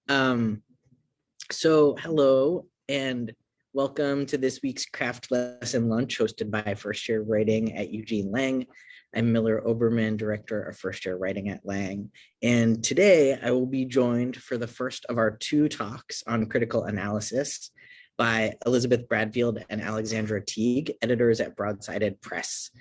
Um, so hello and welcome to this week's craft lesson lunch hosted by First Year Writing at Eugene Lang. I'm Miller Oberman, Director of First Year Writing at Lang. And today I will be joined for the first of our two talks on critical analysis by Elizabeth Bradfield and Alexandra Teague, editors at Broadsided Press.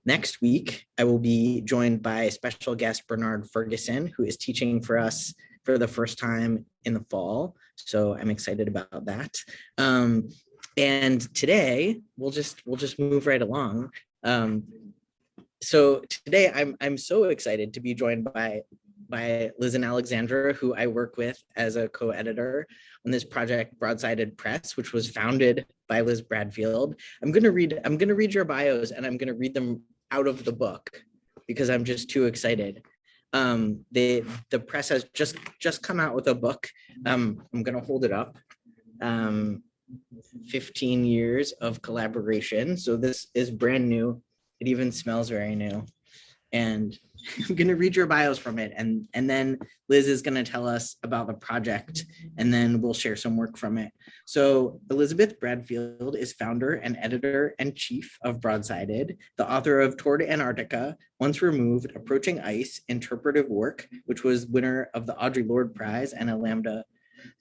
Next week, I will be joined by special guest Bernard Ferguson, who is teaching for us for the first time in the fall. So I'm excited about that. And today we'll just move right along. So today I'm so excited to be joined by Liz and Alexandra, who I work with as a co-editor on this project, Broadsided Press, which was founded by Liz Bradfield. I'm gonna read your bios, and I'm gonna read them out of the book because I'm just too excited. The press has just come out with a book. I'm gonna hold it up. 15 years of collaboration. So this is brand new. It even smells very new. And I'm going to read your bios from it. And then Liz is going to tell us about the project, and then we'll share some work from it. So Elizabeth Bradfield is founder and editor-in-chief of Broadsided, the author of Toward Antarctica, Once Removed, Approaching Ice, Interpretive Work, which was winner of the Audre Lorde Prize and a Lambda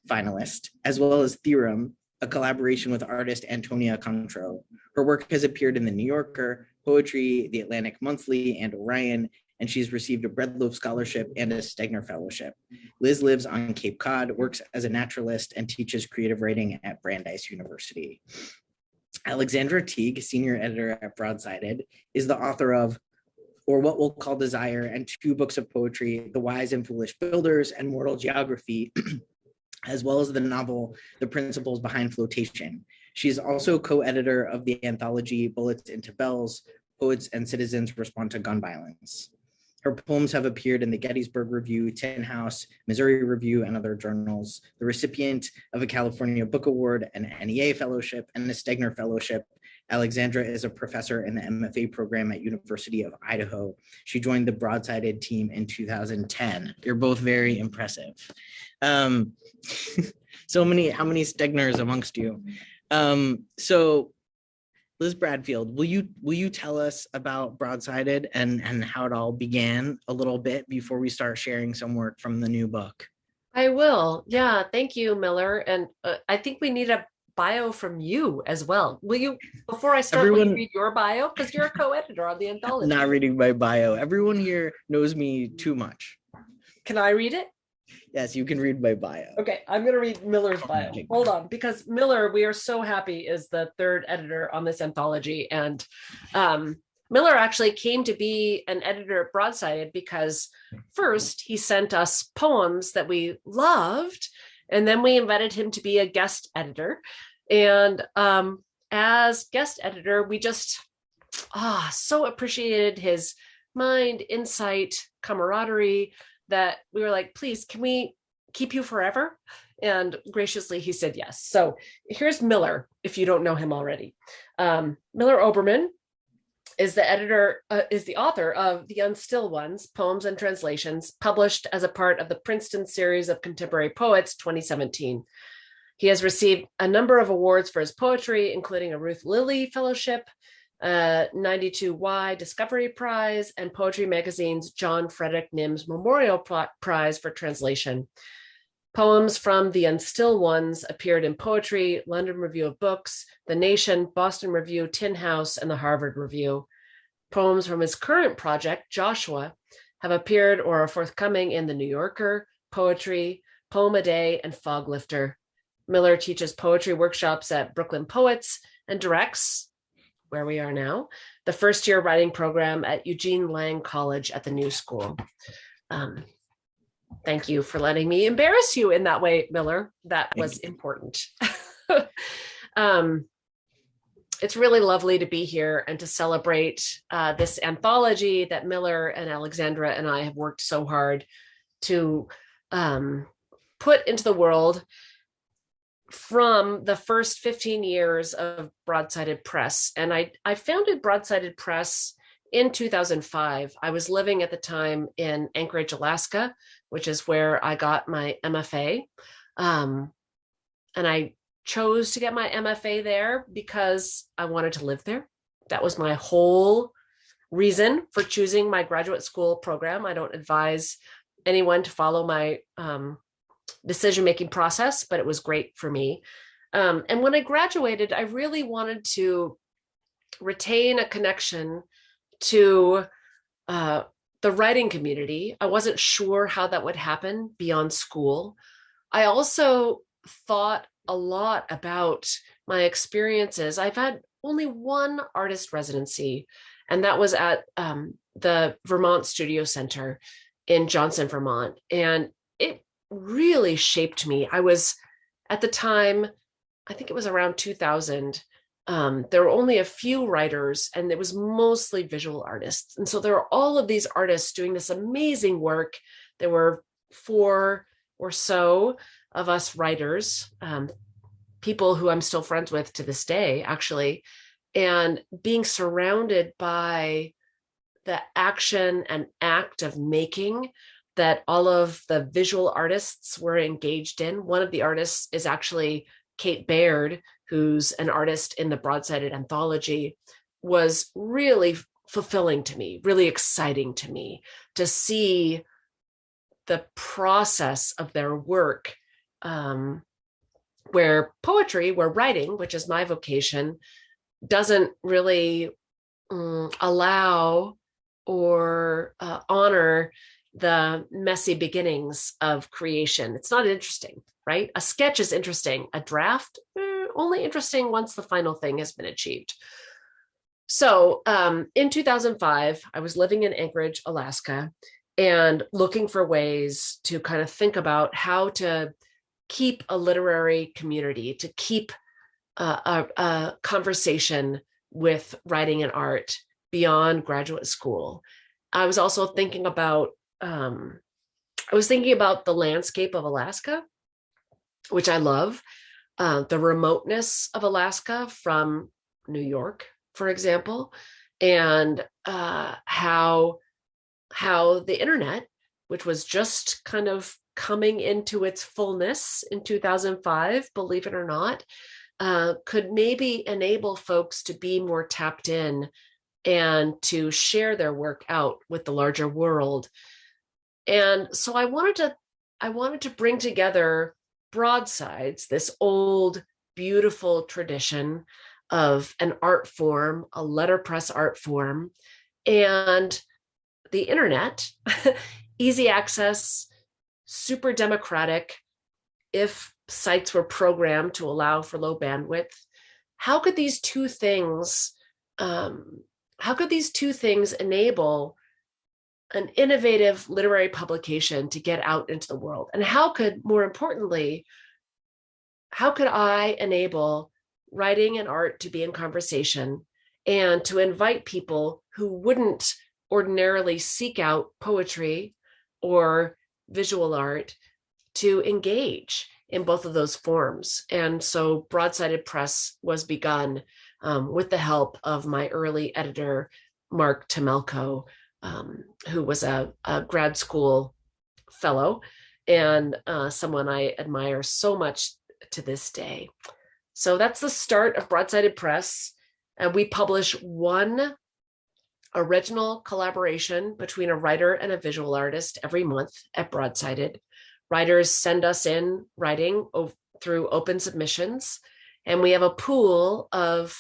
finalist, as well as Theorem, a collaboration with artist Antonia Contro. Her work has appeared in The New Yorker, Poetry, The Atlantic Monthly, and Orion, and she's received a Breadloaf Scholarship and a Stegner Fellowship. Liz lives on Cape Cod, works as a naturalist, and teaches creative writing at Brandeis University. Alexandra Teague, senior editor at Broadsided, is the author of Or What We'll Call Desire and two books of poetry, The Wise and Foolish Builders and Mortal Geography, as well as the novel, The Principles Behind Flotation. She is also co-editor of the anthology Bullets into Bells, Poets and Citizens Respond to Gun Violence. Her poems have appeared in the Gettysburg Review, Tin House, Missouri Review, and other journals. The recipient of a California Book Award, an NEA Fellowship, and a Stegner Fellowship, Alexandra is a professor in the MFA program at University of Idaho. She joined the Broadsided team in 2010. You're both very impressive. How many Stegners amongst you? So Liz Bradfield, will you tell us about Broadsided and how it all began a little bit before we start sharing some work from the new book? I will. Yeah, thank you, Miller. And I think we need a bio from you as well. Will you, before I start, will you read your bio? Because you're a co-editor on the anthology. Not reading my bio. Everyone here knows me too much. Can I read it? Yes, you can read my bio. Okay, I'm going to read Miller's bio. Hold on, because Miller, we are so happy, is the third editor on this anthology. And Miller actually came to be an editor at Broadsided because first he sent us poems that we loved, and then we invited him to be a guest editor. And as guest editor, we just so appreciated his mind, insight, camaraderie, that we were like, please, can we keep you forever? And graciously, he said yes. So here's Miller, if you don't know him already. Miller Oberman is the author of The Unstill Ones, Poems and Translations, published as a part of the Princeton Series of Contemporary Poets 2017. He has received a number of awards for his poetry, including a Ruth Lilly Fellowship, 92Y Discovery Prize, and Poetry Magazine's John Frederick Nims Memorial Prize for Translation. Poems from The Unstill Ones appeared in Poetry, London Review of Books, The Nation, Boston Review, Tin House, and the Harvard Review. Poems from his current project, Joshua, have appeared or are forthcoming in The New Yorker, Poetry, Poem a Day, and Fog Lifter. Miller teaches poetry workshops at Brooklyn Poets and directs, where we are now, the first year writing program at Eugene Lang College at the New School. Thank you for letting me embarrass you in that way, Miller. That was important. It's really lovely to be here and to celebrate this anthology that Miller and Alexandra and I have worked so hard to put into the world from the first 15 years of Broadsided Press. And I founded Broadsided Press in 2005. I was living at the time in Anchorage, Alaska, which is where I got my MFA. And I chose to get my MFA there because I wanted to live there. That was my whole reason for choosing my graduate school program. I don't advise anyone to follow my decision-making process, but it was great for me. And when I graduated, I really wanted to retain a connection to the writing community. I wasn't sure how that would happen beyond school. I also thought a lot about my experiences. I've had only one artist residency, and that was at the Vermont Studio Center in Johnson, Vermont. And it really shaped me. I was, at the time, I think it was around 2000, there were only a few writers, and it was mostly visual artists. And so there were all of these artists doing this amazing work. There were 4 or so of us writers, people who I'm still friends with to this day, actually, and being surrounded by the action and act of making that all of the visual artists were engaged in. One of the artists is actually Kate Baird, who's an artist in the Broadsided anthology, was really fulfilling to me, really exciting to me to see the process of their work, where poetry, where writing, which is my vocation, doesn't really allow or honor the messy beginnings of creation. It's not interesting, right? A sketch is interesting. A draft, only interesting once the final thing has been achieved. So in 2005, I was living in Anchorage, Alaska, and looking for ways to kind of think about how to keep a literary community, to keep a conversation with writing and art beyond graduate school. I was also thinking about the landscape of Alaska, which I love, the remoteness of Alaska from New York, for example, and how the internet, which was just kind of coming into its fullness in 2005, believe it or not, could maybe enable folks to be more tapped in and to share their work out with the larger world. And so I wanted to bring together Broadsides, this old, beautiful tradition of an art form, a letterpress art form, and the internet, easy access, super democratic. If sites were programmed to allow for low bandwidth, how could these two things enable an innovative literary publication to get out into the world? And more importantly, how could I enable writing and art to be in conversation and to invite people who wouldn't ordinarily seek out poetry or visual art to engage in both of those forms? And so Broadsided Press was begun with the help of my early editor, Mark Temelko, who was a grad school fellow and someone I admire so much to this day. So that's the start of Broadsided Press. And we publish one original collaboration between a writer and a visual artist every month at Broadsided. Writers send us in writing through open submissions, and we have a pool of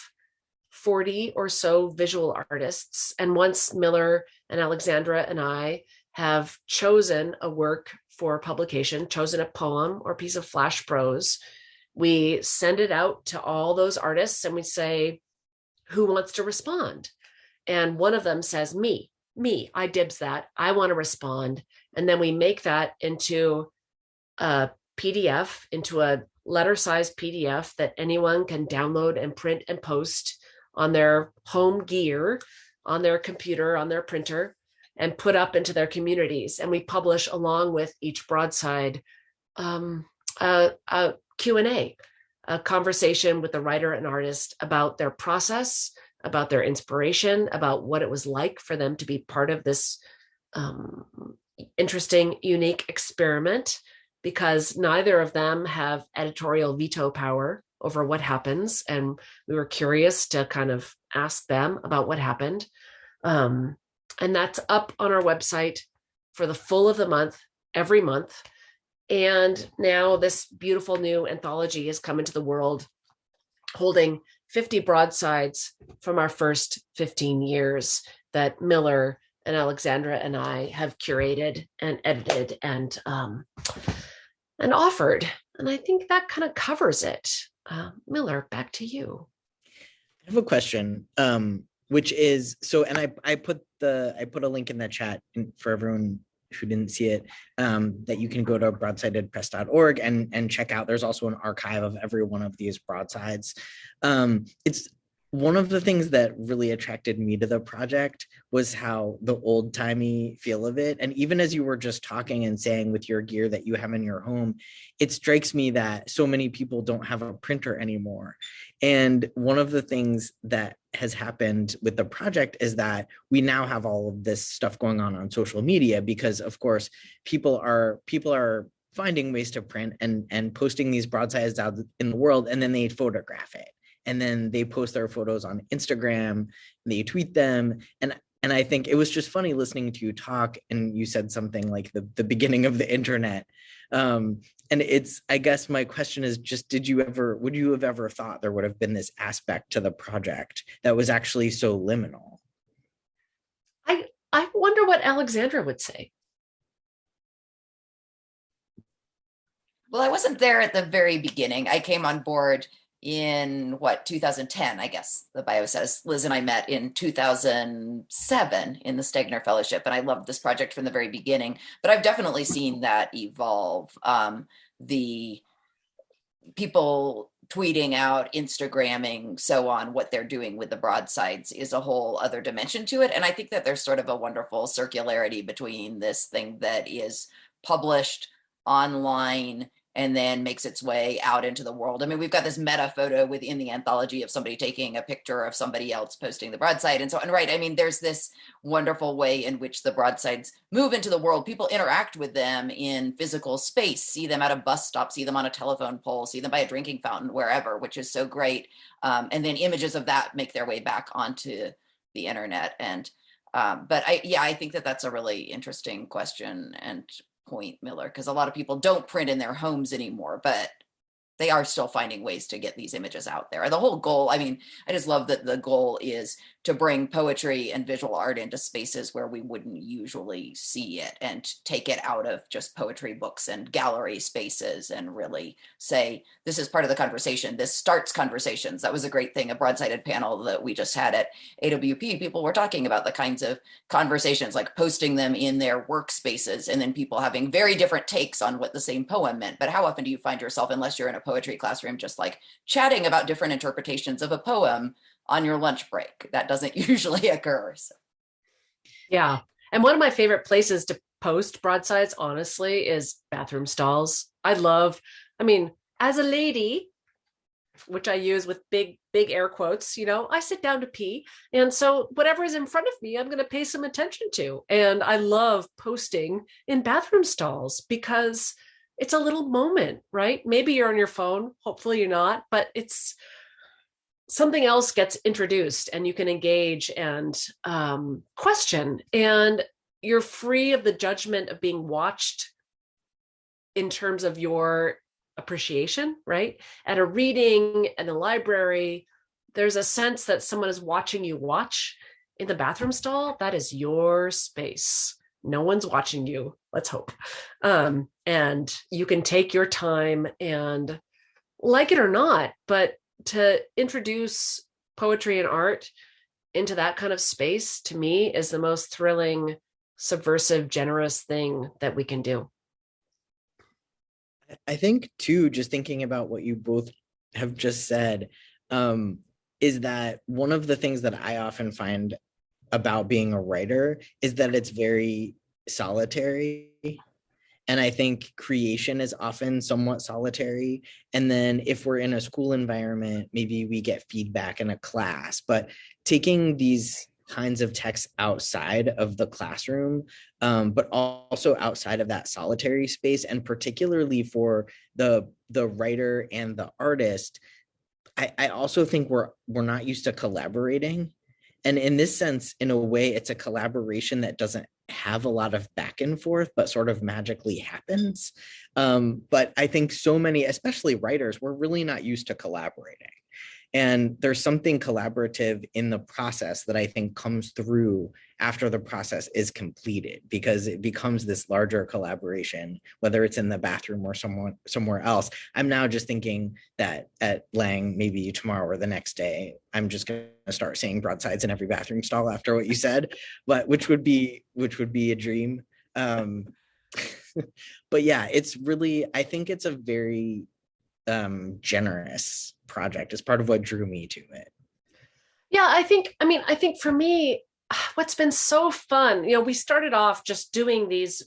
40 or so visual artists. And once Miller and Alexandra and I have chosen a work for publication, chosen a poem or piece of flash prose, we send it out to all those artists and we say, who wants to respond? And one of them says, me, I dibs that. I want to respond. And then we make that into a PDF, into a letter-sized PDF that anyone can download and print and post on their home gear, on their computer, on their printer, and put up into their communities. And we publish, along with each broadside, a Q&A, a conversation with the writer and artist about their process, about their inspiration, about what it was like for them to be part of this interesting, unique experiment because neither of them have editorial veto power over what happens. And we were curious to kind of ask them about what happened. And that's up on our website for the full of the month, every month. And now this beautiful new anthology has come into the world, holding 50 broadsides from our first 15 years that Miller and Alexandra and I have curated and edited and offered. And I think that kind of covers it. Miller, back to you. I have a question, which is so, and I put a link in the chat for everyone who didn't see it, that you can go to broadsidedpress.org and check out. There's also an archive of every one of these broadsides. It's one of the things that really attracted me to the project was how the old-timey feel of it. And even as you were just talking and saying with your gear that you have in your home, it strikes me that so many people don't have a printer anymore. And one of the things that has happened with the project is that we now have all of this stuff going on social media, because of course people are finding ways to print and posting these broadsides out in the world, and then they photograph it. And then they post their photos on Instagram, they tweet them. And I think it was just funny listening to you talk, and you said something like the beginning of the internet. And I guess my question is just, would you have ever thought there would have been this aspect to the project that was actually so liminal? I wonder what Alexandra would say. Well, I wasn't there at the very beginning. I came on board in 2010, I guess the bio says. Liz and I met in 2007 in the Stegner Fellowship, and I loved this project from the very beginning, but I've definitely seen that evolve. The people tweeting out, Instagramming, so on, what they're doing with the broadsides is a whole other dimension to it. And I think that there's sort of a wonderful circularity between this thing that is published online and then makes its way out into the world. I mean, we've got this meta photo within the anthology of somebody taking a picture of somebody else posting the broadside and so on, right? I mean, there's this wonderful way in which the broadsides move into the world. People interact with them in physical space, see them at a bus stop, see them on a telephone pole, see them by a drinking fountain, wherever, which is so great. And then images of that make their way back onto the internet. And, but I think that that's a really interesting question and point, Miller, because a lot of people don't print in their homes anymore, but they are still finding ways to get these images out there. The whole goal, I mean, I just love that the goal is to bring poetry and visual art into spaces where we wouldn't usually see it, and take it out of just poetry books and gallery spaces and really say, this is part of the conversation. This starts conversations. That was a great thing, a broadsided panel that we just had at AWP. People were talking about the kinds of conversations, like posting them in their workspaces, and then people having very different takes on what the same poem meant. But how often do you find yourself, unless you're in a poetry classroom, just like chatting about different interpretations of a poem on your lunch break? That doesn't usually occur. So. Yeah. And one of my favorite places to post broadsides, honestly, is bathroom stalls. I mean, as a lady, which I use with big air quotes, I sit down to pee. And so whatever is in front of me, I'm going to pay some attention to. And I love posting in bathroom stalls because it's a little moment, right? Maybe you're on your phone. Hopefully you're not, but it's something else gets introduced and you can engage and question, and you're free of the judgment of being watched in terms of your appreciation, right? At a reading, in a library, there's a sense that someone is watching you watch. In the bathroom stall, that is your space. No one's watching you, let's hope. And you can take your time and, like it or not, but to introduce poetry and art into that kind of space, to me, is the most thrilling, subversive, generous thing that we can do. I think too, just thinking about what you both have just said, is that one of the things that I often find about being a writer is that it's very solitary. And I think creation is often somewhat solitary. And then if we're in a school environment, maybe we get feedback in a class, but taking these kinds of texts outside of the classroom, but also outside of that solitary space, and particularly for the writer and the artist. I also think we're not used to collaborating. And in this sense, in a way, it's a collaboration that doesn't have a lot of back and forth, but sort of magically happens. But I think so many, especially writers, we're really not used to collaborating. And there's something collaborative in the process that I think comes through after the process is completed, because it becomes this larger collaboration, whether it's in the bathroom or somewhere else. I'm now just thinking that at Lang, maybe tomorrow or the next day, I'm just going to start saying broadsides in every bathroom stall after what you said, but which would be a dream. But yeah, it's really, I think it's a very generous project. It's part of what drew me to it. Yeah, I think for me, what's been so fun, we started off just doing these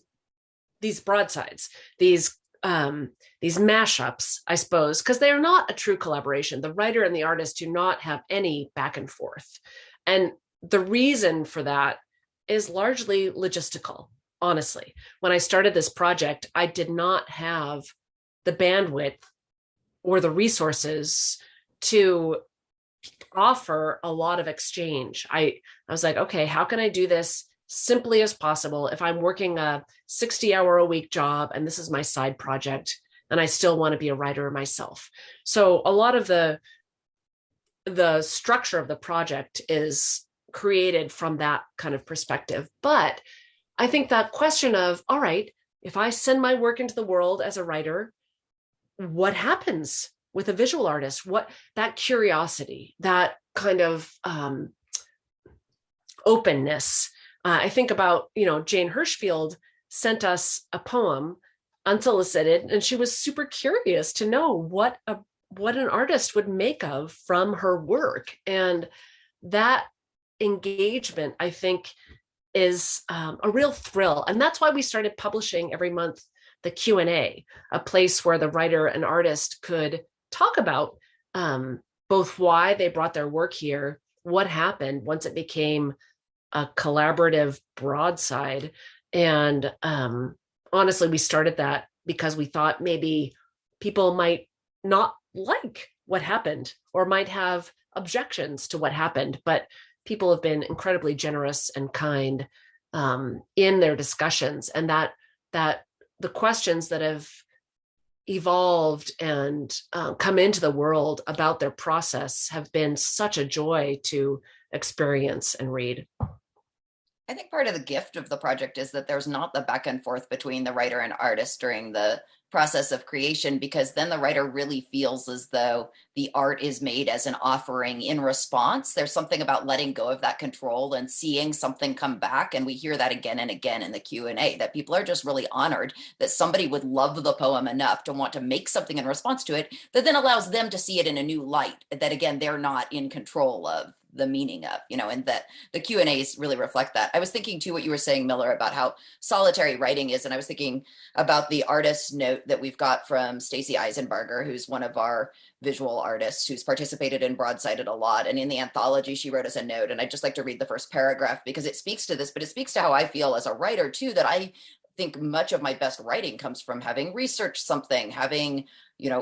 broadsides, these mashups, I suppose, because they are not a true collaboration. The writer and the artist do not have any back and forth. And the reason for that is largely logistical, honestly. When I started this project, I did not have the bandwidth or the resources to offer a lot of exchange. I was like, okay, how can I do this simply as possible if I'm working a 60-hour-a-week job and this is my side project and I still want to be a writer myself? So a lot of the structure of the project is created from that kind of perspective. But I think that question of, all right, if I send my work into the world as a writer, what happens with a visual artist? What that curiosity, that kind of openness. I think about, Jane Hirschfield sent us a poem unsolicited, and she was super curious to know what an artist would make of from her work. And that engagement, I think, is a real thrill. And that's why we started publishing every month the Q&A, a place where the writer and artist could talk about both why they brought their work here, what happened once it became a collaborative broadside. And honestly, we started that because we thought maybe people might not like what happened or might have objections to what happened, but people have been incredibly generous and kind in their discussions, and that the questions that have evolved and come into the world about their process have been such a joy to experience and read. I think part of the gift of the project is that there's not the back and forth between the writer and artist during the process of creation, because then the writer really feels as though the art is made as an offering in response. There's something about letting go of that control and seeing something come back. And we hear that again and again in the Q&A, that people are just really honored that somebody would love the poem enough to want to make something in response to it that then allows them to see it in a new light, that again, they're not in control of the meaning of, and that the Q&As really reflect that. I was thinking too, what you were saying, Miller, about how solitary writing is. And I was thinking about the artist note that we've got from Stacy Eisenbarger, who's one of our visual artists who's participated in Broadsided a lot. And in the anthology, she wrote us a note. And I'd just like to read the first paragraph because it speaks to this, but it speaks to how I feel as a writer too, that I think much of my best writing comes from having researched something, having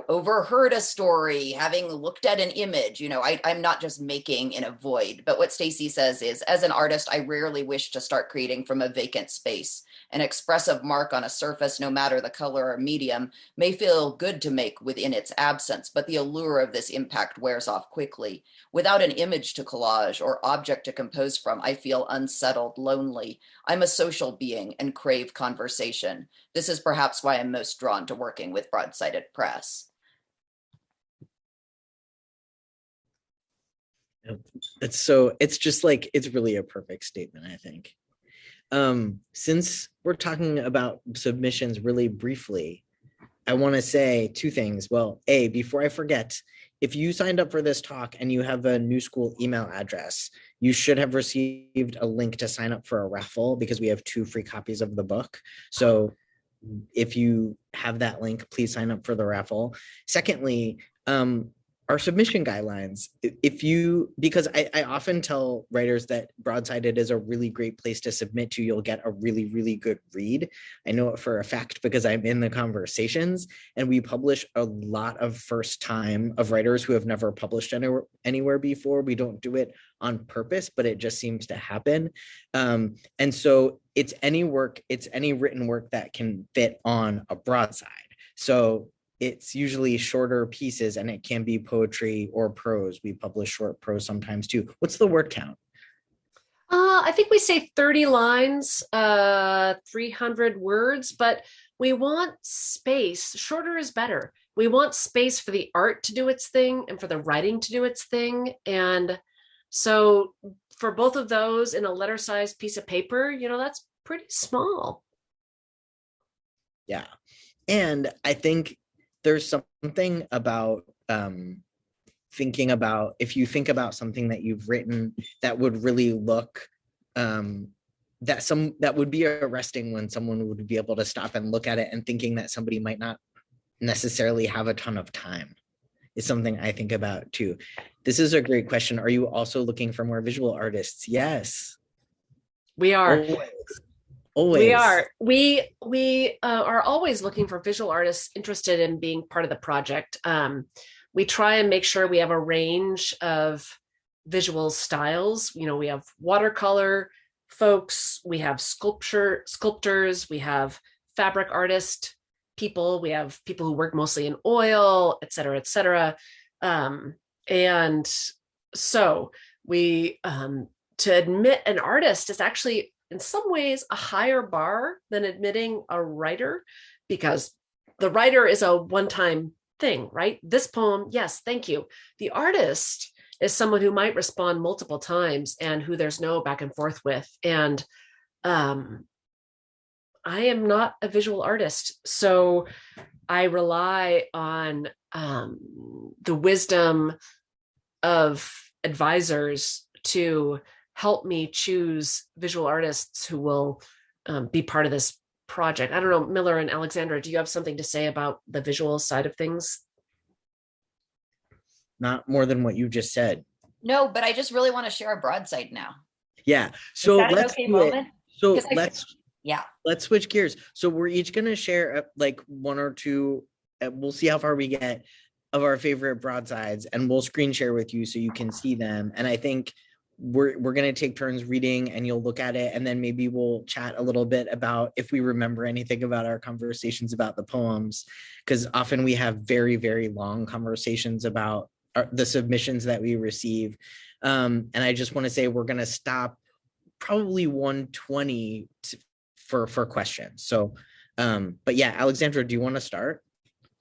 overheard a story, having looked at an image. I'm not just making in a void. But what Stacy says is, as an artist, I rarely wish to start creating from a vacant space. An expressive mark on a surface, no matter the color or medium, may feel good to make within its absence, but the allure of this impact wears off quickly. Without an image to collage or object to compose from, I feel unsettled, lonely. I'm a social being and crave conversation. This is perhaps why I'm most drawn to working with Broadsided Press. It's just like, it's really a perfect statement, I think. Since we're talking about submissions really briefly, I want to say two things. Well, A, before I forget, if you signed up for this talk and you have a New School email address, you should have received a link to sign up for a raffle, because we have 2 free copies of the book. So if you have that link, please sign up for the raffle. Secondly, our submission guidelines. If you, because I often tell writers that Broadsided is a really great place to submit to. You'll get a really, really good read. I know it for a fact because I'm in the conversations, and we publish a lot of first time of writers who have never published anywhere before. We don't do it on purpose, but it just seems to happen. And so it's any written work that can fit on a broadside. So it's usually shorter pieces, and it can be poetry or prose. We publish short prose sometimes too. What's the word count? I think we say 30 lines, 300 words, but we want space. Shorter is better. We want space for the art to do its thing and for the writing to do its thing. And so for both of those in a letter-sized piece of paper, that's pretty small. Yeah. And I think there's something about thinking about, if you think about something that you've written that would really look that would be arresting when someone would be able to stop and look at it, and thinking that somebody might not necessarily have a ton of time is something I think about too. This is a great question. Are you also looking for more visual artists? Yes, we are. Always. We are. We are always looking for visual artists interested in being part of the project. We try and make sure we have a range of visual styles. We have watercolor folks, we have sculptors, we have fabric artist people, we have people who work mostly in oil, et cetera, et cetera. And so we, to admit an artist is actually in some ways a higher bar than admitting a writer, because the writer is a one-time thing, right? This poem, yes, thank you. The artist is someone who might respond multiple times and who there's no back and forth with. And I am not a visual artist, so I rely on the wisdom of advisors to help me choose visual artists who will be part of this project. I don't know, Miller and Alexandra, do you have something to say about the visual side of things? Not more than what you just said. No, but I just really want to share a broadside now. Yeah. So let's okay do moment? it. So let's switch gears. So we're each going to share like one or two, we'll see how far we get, of our favorite broadsides, and we'll screen share with you so you can see them. And I think we're going to take turns reading, and you'll look at it, and then maybe we'll chat a little bit about if we remember anything about our conversations about the poems, because often we have very, very long conversations about the submissions that we receive. And I just want to say we're going to stop probably 1:20 for questions. So, but yeah, Alexandra, do you want to start?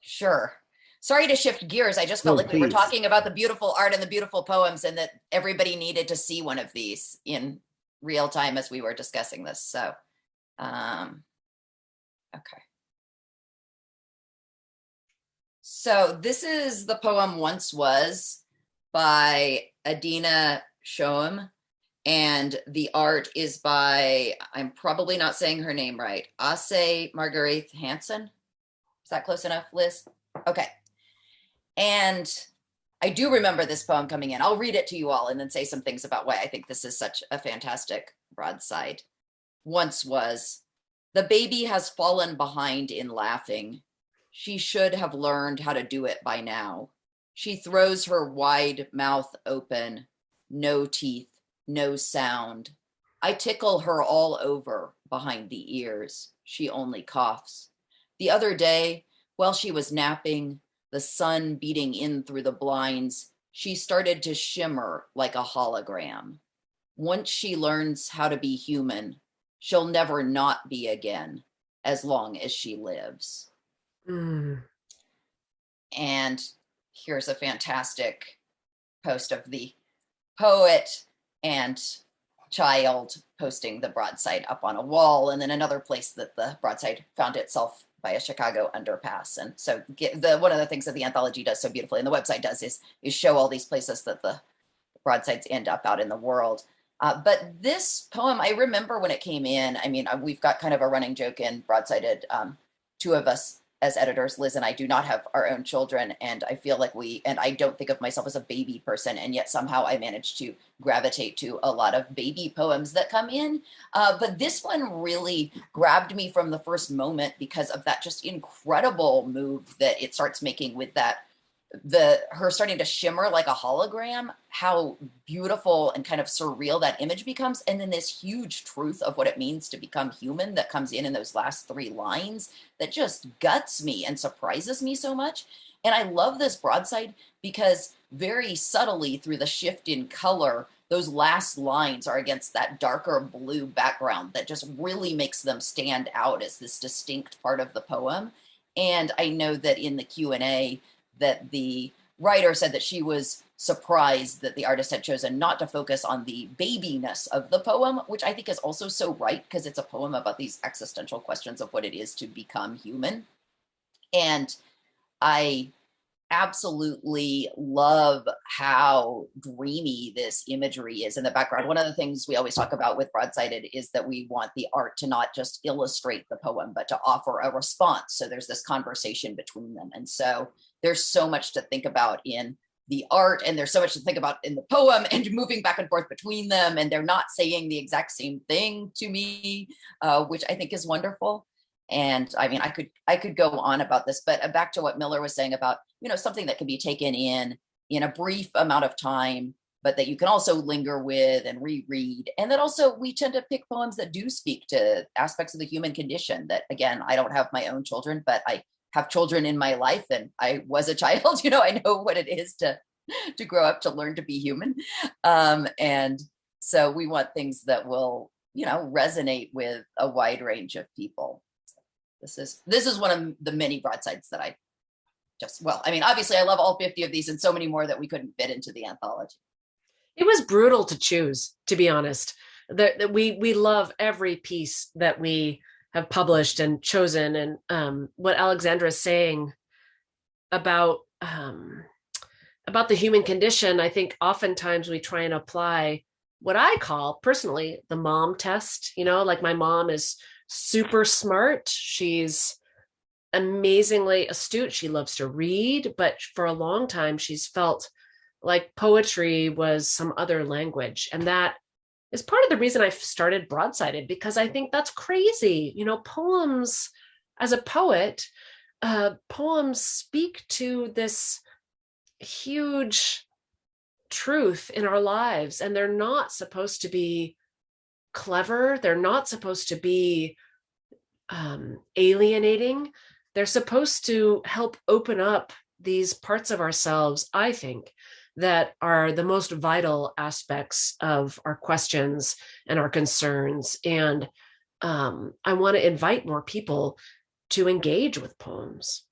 Sure. Sorry to shift gears. I just felt like we were talking about the beautiful art and the beautiful poems, and that everybody needed to see one of these in real time as we were discussing this. So, okay. So this is the poem Once Was by Adina Schoem, and the art is by, I'm probably not saying her name right, Margrethe Hansen. Is that close enough, Liz? Okay. And I do remember this poem coming in. I'll read it to you all and then say some things about why I think this is such a fantastic broadside. Once was, the baby has fallen behind in laughing. She should have learned how to do it by now. She throws her wide mouth open, no teeth, no sound. I tickle her all over behind the ears. She only coughs. The other day, while she was napping, the sun beating in through the blinds, she started to shimmer like a hologram. Once she learns how to be human, she'll never not be again, as long as she lives. And here's a fantastic post of the poet and child posting the broadside up on a wall, and then another place that the broadside found itself by a Chicago underpass. And so one of the things that the anthology does so beautifully, and the website does, is show all these places that the broadsides end up out in the world. But this poem, I remember when it came in, I mean, we've got kind of a running joke in Broadsided, two of us as editors, Liz and I do not have our own children, and I feel like I don't think of myself as a baby person, and yet somehow I managed to gravitate to a lot of baby poems that come in. But this one really grabbed me from the first moment because of that just incredible move that it starts making with that, her starting to shimmer like a hologram, how beautiful and kind of surreal that image becomes. And then this huge truth of what it means to become human that comes in those last 3 lines that just guts me and surprises me so much. And I love this broadside because very subtly through the shift in color, those last lines are against that darker blue background that just really makes them stand out as this distinct part of the poem. And I know that in the Q&A, that the writer said that she was surprised that the artist had chosen not to focus on the babiness of the poem, which I think is also so right, because it's a poem about these existential questions of what it is to become human. And I absolutely love how dreamy this imagery is in the background. One of the things we always talk about with Broadsided is that we want the art to not just illustrate the poem, but to offer a response. So there's this conversation between them. And so there's so much to think about in the art, and there's so much to think about in the poem, and moving back and forth between them. And they're not saying the exact same thing to me, which I think is wonderful. And I mean, I could go on about this, but back to what Miller was saying about, something that can be taken in a brief amount of time, but that you can also linger with and reread. And that also we tend to pick poems that do speak to aspects of the human condition that, again, I don't have my own children, but I have children in my life, and I was a child, I know what it is to grow up, to learn to be human. And so we want things that will, resonate with a wide range of people. This is one of the many broadsides that I obviously I love all 50 of these and so many more that we couldn't fit into the anthology. It was brutal to choose, to be honest. We love every piece that we have published and chosen. And what Alexandra is saying about the human condition, I think oftentimes we try and apply what I call personally the mom test. Like my mom is super smart. She's amazingly astute. She loves to read, but for a long time, she's felt like poetry was some other language. And that is part of the reason I started Broadsided, because I think that's crazy. Poems, as a poet, poems speak to this huge truth in our lives, and they're not supposed to be clever. They're not supposed to be alienating. They're supposed to help open up these parts of ourselves, I think, that are the most vital aspects of our questions and our concerns. And I want to invite more people to engage with poems.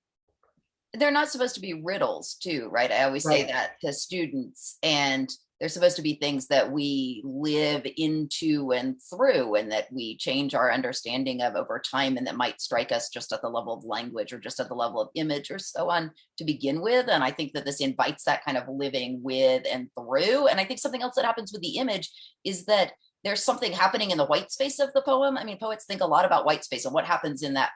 They're not supposed to be riddles too, right? I always say that to students, and they're supposed to be things that we live into and through, and that we change our understanding of over time, and that might strike us just at the level of language or just at the level of image or so on to begin with. And I think that this invites that kind of living with and through. And I think something else that happens with the image is that there's something happening in the white space of the poem. I mean, poets think a lot about white space and what happens in that,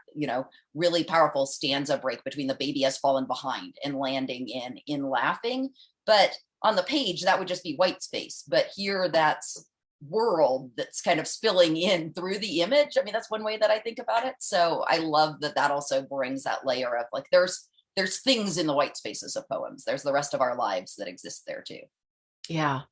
really powerful stanza break between the baby has fallen behind and landing in laughing. But on the page, that would just be white space. But here, that's world that's kind of spilling in through the image. I mean, that's one way that I think about it. So I love that also brings that layer of like, there's things in the white spaces of poems. There's the rest of our lives that exist there too. Yeah.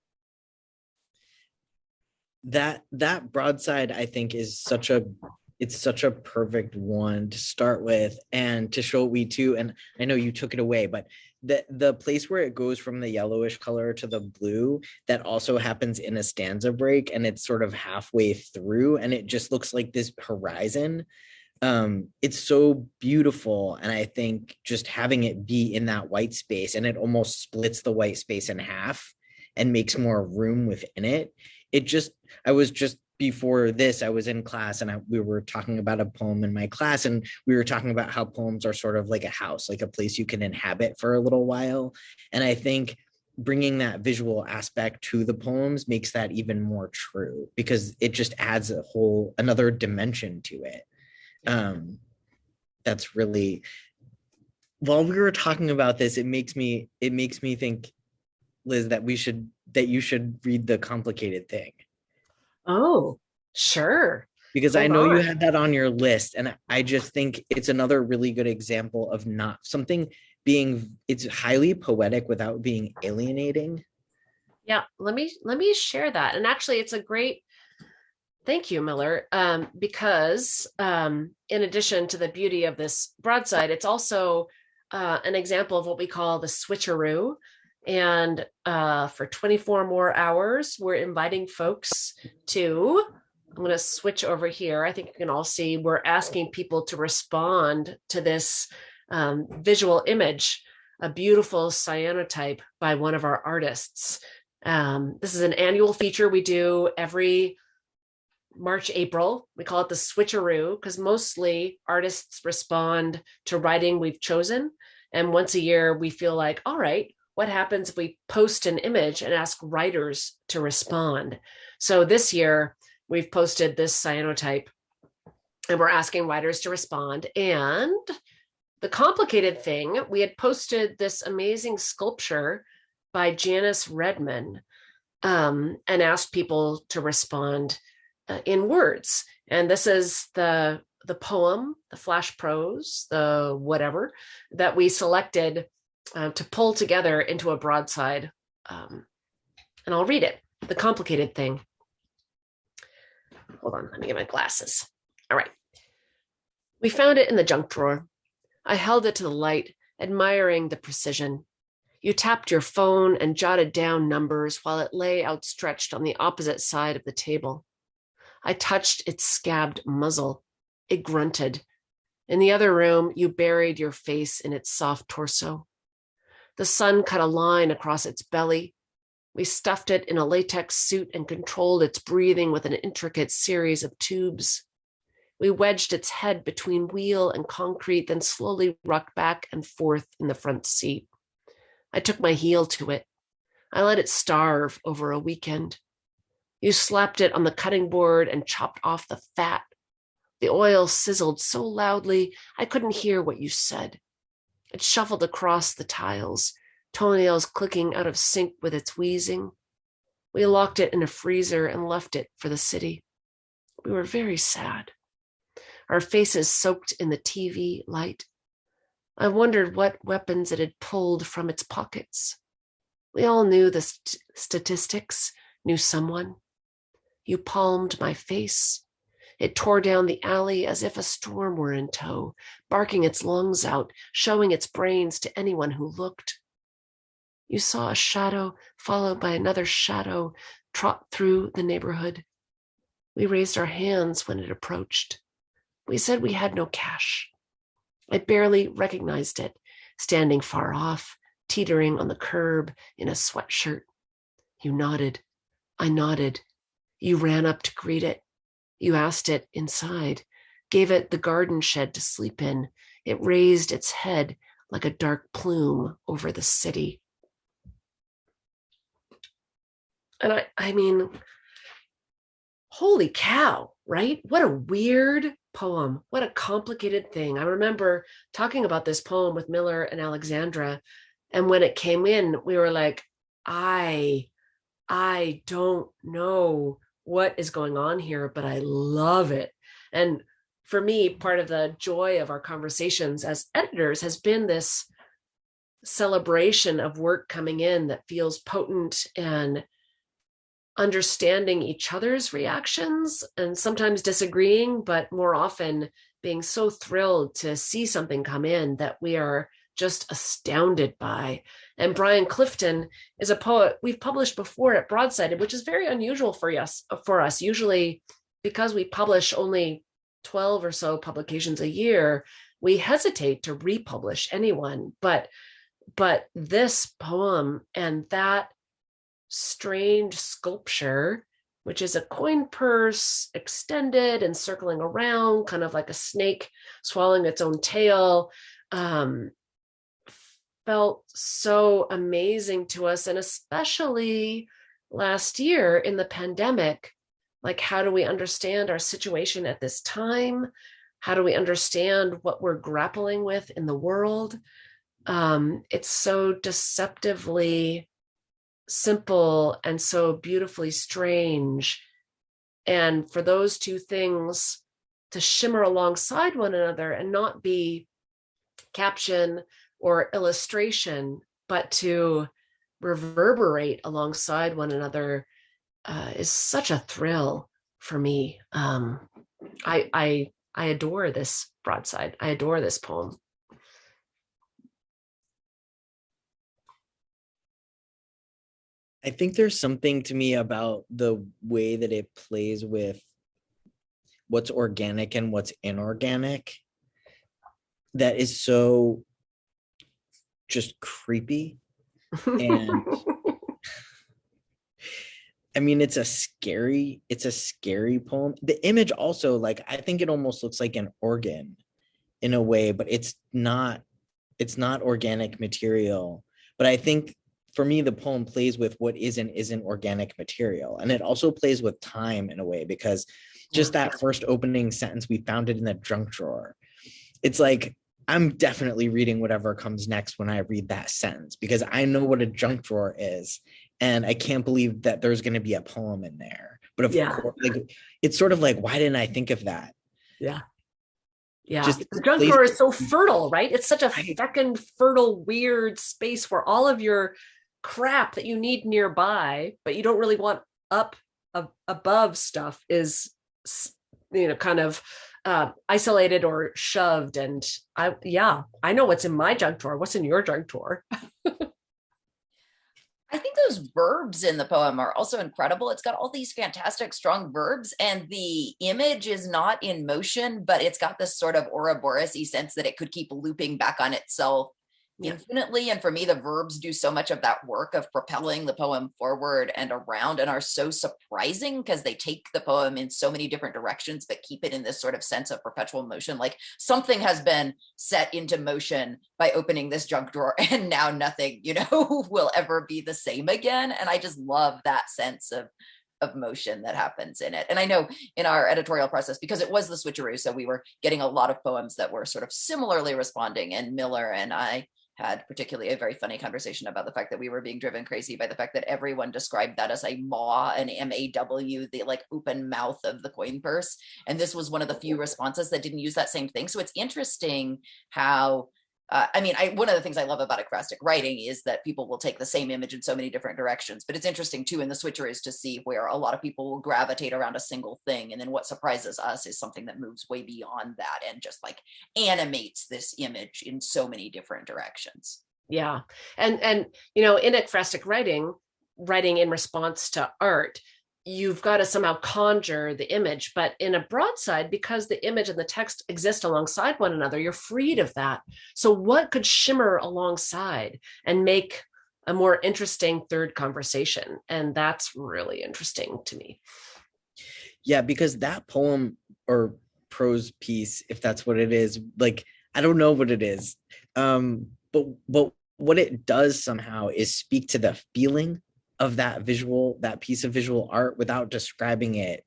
That broadside, I think, is such a perfect one to start with and to show we too. And I know you took it away, but the place where it goes from the yellowish color to the blue, that also happens in a stanza break, and it's sort of halfway through, and it just looks like this horizon. It's so beautiful. And I think just having it be in that white space, and it almost splits the white space in half and makes more room within it. I was just before this, I was in class, and we were talking about a poem in my class, and we were talking about how poems are sort of like a house, like a place you can inhabit for a little while. And I think bringing that visual aspect to the poems makes that even more true, because it just adds another dimension to it. That's really, while we were talking about this, it makes me think, Liz, that you should read The Complicated Thing. Oh, sure. Because I Hold know you on. had that on your list, and I just think it's another really good example of not something being, it's highly poetic without being alienating. Yeah, let me share that. And actually, it's a great, thank you, Miller, because in addition to the beauty of this broadside, it's also an example of what we call the switcheroo. And for 24 more hours, we're inviting folks to, I'm going to switch over here. I think you can all see we're asking people to respond to this visual image, a beautiful cyanotype by one of our artists. This is an annual feature we do every March, April. We call it the switcheroo because mostly artists respond to writing we've chosen. And once a year, we feel like, all right, what happens if we post an image and ask writers to respond? So this year, we've posted this cyanotype and we're asking writers to respond. And The Complicated Thing, we had posted this amazing sculpture by Janice Redman and asked people to respond in words. And this is the poem, the flash prose, the whatever that we selected to pull together into a broadside. And I'll read it. The Complicated Thing. Hold on, let me get my glasses. All right. We found it in the junk drawer. I held it to the light, admiring the precision. You tapped your phone and jotted down numbers while it lay outstretched on the opposite side of the table. I touched its scabbed muzzle. It grunted. In the other room, you buried your face in its soft torso. The sun cut a line across its belly. We stuffed it in a latex suit and controlled its breathing with an intricate series of tubes. We wedged its head between wheel and concrete, then slowly rocked back and forth in the front seat. I took my heel to it. I let it starve over a weekend. You slapped it on the cutting board and chopped off the fat. The oil sizzled so loudly, I couldn't hear what you said. It shuffled across the tiles, toenails clicking out of sync with its wheezing. We locked it in a freezer and left it for the city. We were very sad. Our faces soaked in the TV light. I wondered what weapons it had pulled from its pockets. We all knew the statistics, knew someone. You palmed my face. It tore down the alley as if a storm were in tow, barking its lungs out, showing its brains to anyone who looked. You saw a shadow followed by another shadow trot through the neighborhood. We raised our hands when it approached. We said we had no cash. I barely recognized it, standing far off, teetering on the curb in a sweatshirt. You nodded. I nodded. You ran up to greet it. You asked it inside, gave it the garden shed to sleep in. It raised its head like a dark plume over the city. And I mean, holy cow, right? What a weird poem. What a complicated thing. I remember talking about this poem with Miller and Alexandra. And when it came in, we were like, I don't know what is going on here, but I love it. And for me, part of the joy of our conversations as editors has been this celebration of work coming in that feels potent and understanding each other's reactions and sometimes disagreeing, but more often being so thrilled to see something come in that we are just astounded by. And Brian Clifton is a poet we've published before at Broadsided, which is very unusual for us. Usually, because we publish only 12 or so publications a year, we hesitate to republish anyone. But this poem and that strange sculpture, which is a coin purse extended and circling around, kind of like a snake swallowing its own tail, felt so amazing to us. And especially last year in the pandemic, like, how do we understand our situation at this time? How do we understand what we're grappling with in the world? It's so deceptively simple and so beautifully strange. And for those two things to shimmer alongside one another and not be caption or illustration, but to reverberate alongside one another is such a thrill for me. I adore this broadside. I adore this poem. I think there's something to me about the way that it plays with what's organic and what's inorganic that is so just creepy. And I mean, it's a scary poem. The image also, like, I think it almost looks like an organ in a way, but it's not organic material. But I think for me, the poem plays with what is and isn't organic material. And it also plays with time in a way, because just that first opening sentence, we found it in the junk drawer. It's like, I'm definitely reading whatever comes next when I read that sentence, because I know what a junk drawer is. And I can't believe that there's going to be a poem in there. But of course, like, it's sort of like, why didn't I think of that? Yeah. Yeah. Just the junk drawer is so fertile, right? It's such a fucking fertile, weird space where all of your crap that you need nearby, but you don't really want above stuff is, kind of isolated or shoved. And I know what's in my junk drawer. What's in your junk drawer? I think those verbs in the poem are also incredible. It's got all these fantastic, strong verbs, and the image is not in motion, but it's got this sort of Ouroboros-y sense that it could keep looping back on itself infinitely. And for me, the verbs do so much of that work of propelling the poem forward and around, and are so surprising because they take the poem in so many different directions, but keep it in this sort of sense of perpetual motion. Like something has been set into motion by opening this junk drawer, and now nothing, will ever be the same again. And I just love that sense of motion that happens in it. And I know in our editorial process, because it was the switcheroo, so we were getting a lot of poems that were sort of similarly responding, and Miller and I had particularly a very funny conversation about the fact that we were being driven crazy by the fact that everyone described that as a maw, an MAW, the like open mouth of the coin purse. And this was one of the few responses that didn't use that same thing. So it's interesting how, one of the things I love about ekphrastic writing is that people will take the same image in so many different directions, but it's interesting too in the switcheroos to see where a lot of people will gravitate around a single thing. And then what surprises us is something that moves way beyond that and just like animates this image in so many different directions. Yeah. And in ekphrastic writing in response to art, you've got to somehow conjure the image. But in a broadside, because the image and the text exist alongside one another, you're freed of that. So what could shimmer alongside and make a more interesting third conversation? And that's really interesting to me. Yeah, because that poem or prose piece, if that's what it is, like, I don't know what it is. But what it does somehow is speak to the feeling of that piece of visual art without describing it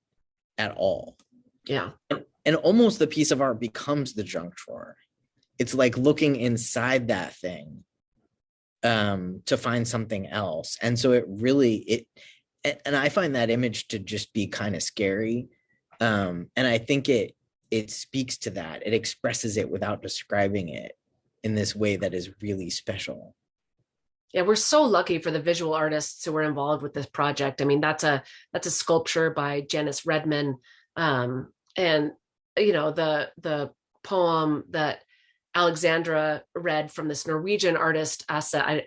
at all. Yeah. And almost the piece of art becomes the junk drawer. It's like looking inside that thing to find something else. And so and I find that image to just be kind of scary. And I think it speaks to that. It expresses it without describing it in this way that is really special. Yeah, we're so lucky for the visual artists who were involved with this project. I mean, that's a sculpture by Janice Redman. And the poem that Alexandra read from this Norwegian artist, Asa,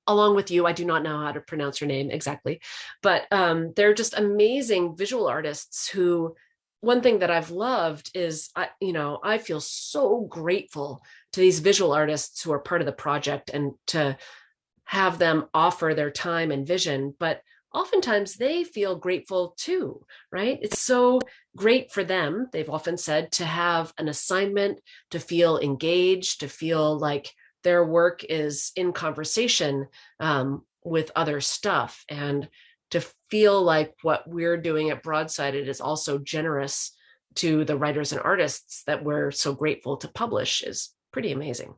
along with you, I do not know how to pronounce her name exactly, but they're just amazing visual artists who, one thing that I've loved is, I feel so grateful to these visual artists who are part of the project, and to have them offer their time and vision, but oftentimes they feel grateful too, right? It's so great for them, they've often said, to have an assignment, to feel engaged, to feel like their work is in conversation with other stuff, and to feel like what we're doing at Broadsided is also generous to the writers and artists that we're so grateful to publish is pretty amazing.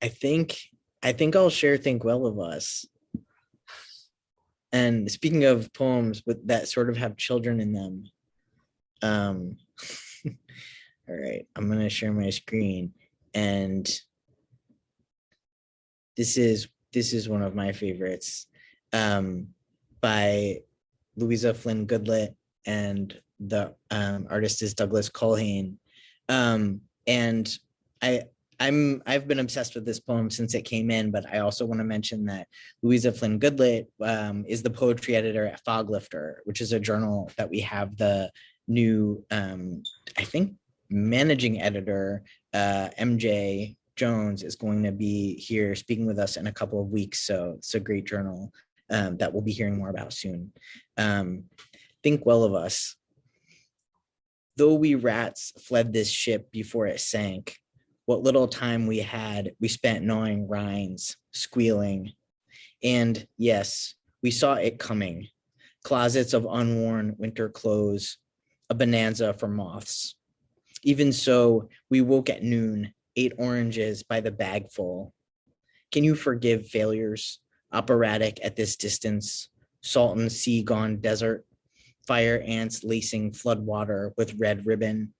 I think I'll share Think Well of Us. And speaking of poems with that sort of have children in them, all right, I'm gonna share my screen, and this is one of my favorites, by Luiza Flynn-Goodlett, and the artist is Douglas Culhane. And I've been obsessed with this poem since it came in, but I also want to mention that Luiza Flynn-Goodlett is the poetry editor at Foglifter, which is a journal that we have the new, I think, managing editor, MJ Jones, is going to be here speaking with us in a couple of weeks. So it's a great journal that we'll be hearing more about soon. Think Well of Us. Though we rats fled this ship before it sank, what little time we had, we spent gnawing rinds, squealing. And yes, we saw it coming. Closets of unworn winter clothes, a bonanza for moths. Even so, we woke at noon, ate oranges by the bagful. Can you forgive failures, operatic at this distance, salt and sea gone desert, fire ants lacing floodwater with red ribbon?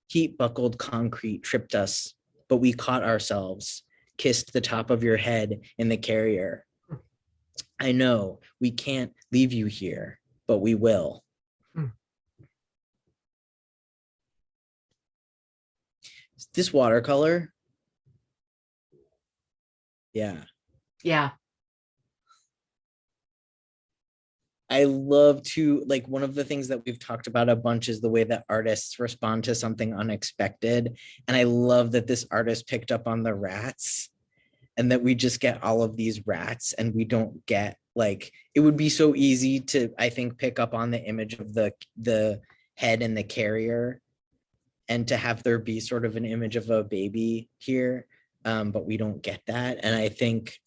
Heat buckled concrete tripped us, but we caught ourselves, kissed the top of your head in the carrier. I know we can't leave you here, but we will. Is this watercolor? Yeah. Yeah. I love to, like, one of the things that we've talked about a bunch is the way that artists respond to something unexpected. And I love that this artist picked up on the rats, and that we just get all of these rats, and we don't get, like, it would be so easy to, I think, pick up on the image of the head in the carrier, and to have there be sort of an image of a baby here. But we don't get that. And I think,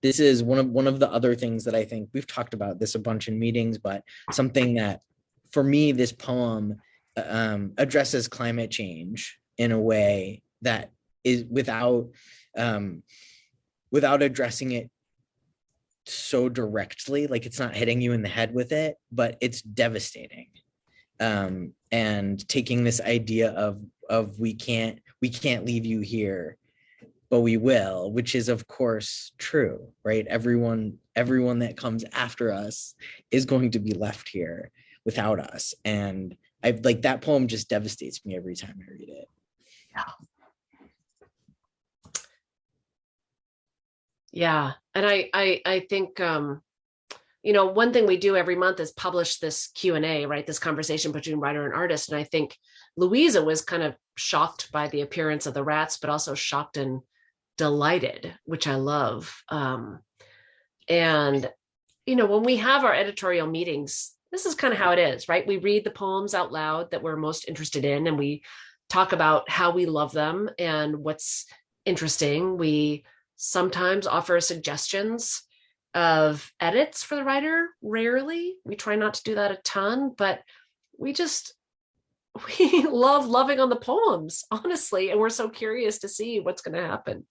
this is one of the other things that I think we've talked about this a bunch in meetings, but something that for me, this poem addresses climate change in a way that is without addressing it so directly. Like, it's not hitting you in the head with it, but it's devastating. And taking this idea of we can't leave you here, but we will, which is of course true, right? Everyone that comes after us is going to be left here without us. And I like that poem just devastates me every time I read it. Yeah. And I think, one thing we do every month is publish this Q&A, right? This conversation between writer and artist. And I think Luiza was kind of shocked by the appearance of the rats, but also shocked and delighted, which I love. And when we have our editorial meetings, this is kind of how it is, right? We read the poems out loud that we're most interested in, and we talk about how we love them and what's interesting. We sometimes offer suggestions of edits for the writer. Rarely. We try not to do that a ton, but we love loving on the poems, honestly, and we're so curious to see what's going to happen.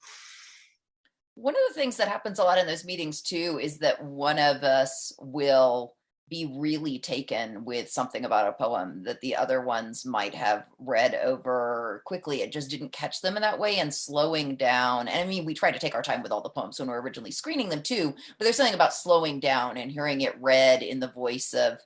One of the things that happens a lot in those meetings too is that one of us will be really taken with something about a poem that the other ones might have read over quickly. It just didn't catch them in that way, and slowing down. And I mean, we try to take our time with all the poems when we're originally screening them too, but there's something about slowing down and hearing it read in the voice of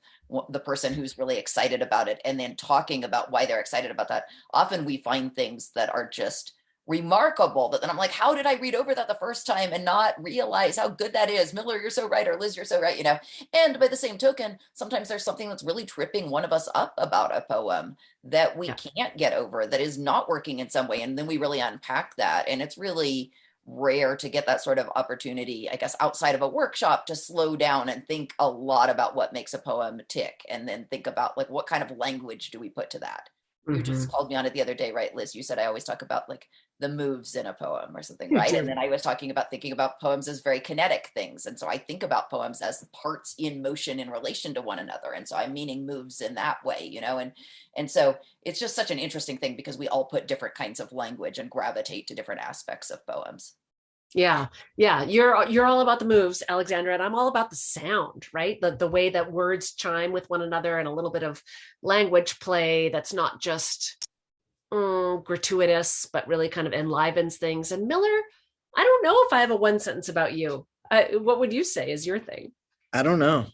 the person who's really excited about it, and then talking about why they're excited about that. Often we find things that are just remarkable that then I'm like, how did I read over that the first time and not realize how good that is? Miller, you're so right, or Liz, you're so right, And by the same token, sometimes there's something that's really tripping one of us up about a poem that we can't get over, that is not working in some way, and then we really unpack that. And it's really rare to get that sort of opportunity, I guess, outside of a workshop, to slow down and think a lot about what makes a poem tick, and then think about, like, what kind of language do we put to that? You Mm-hmm. just called me on it the other day, right, Liz? You said I always talk about like the moves in a poem or something, right? And then I was talking about thinking about poems as very kinetic things. And so I think about poems as parts in motion in relation to one another. And so I'm meaning moves in that way, you know, and so it's just such an interesting thing because we all put different kinds of language and gravitate to different aspects of poems. Yeah. You're all about the moves, Alexandra, and I'm all about the sound, right? The way that words chime with one another and a little bit of language play that's not just gratuitous, but really kind of enlivens things. And Miller, I don't know if I have a one sentence about you. What would you say is your thing? I don't know.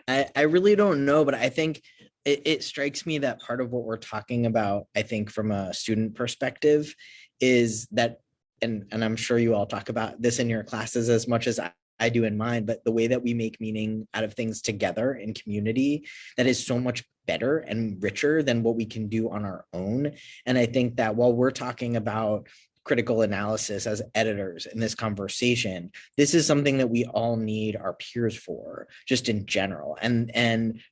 I really don't know, but I think it strikes me that part of what we're talking about, I think from a student perspective, is that, and I'm sure you all talk about this in your classes as much as I do in mine, but the way that we make meaning out of things together in community, that is so much better and richer than what we can do on our own. And I think that while we're talking about critical analysis as editors in this conversation, this is something that we all need our peers for, just in general. And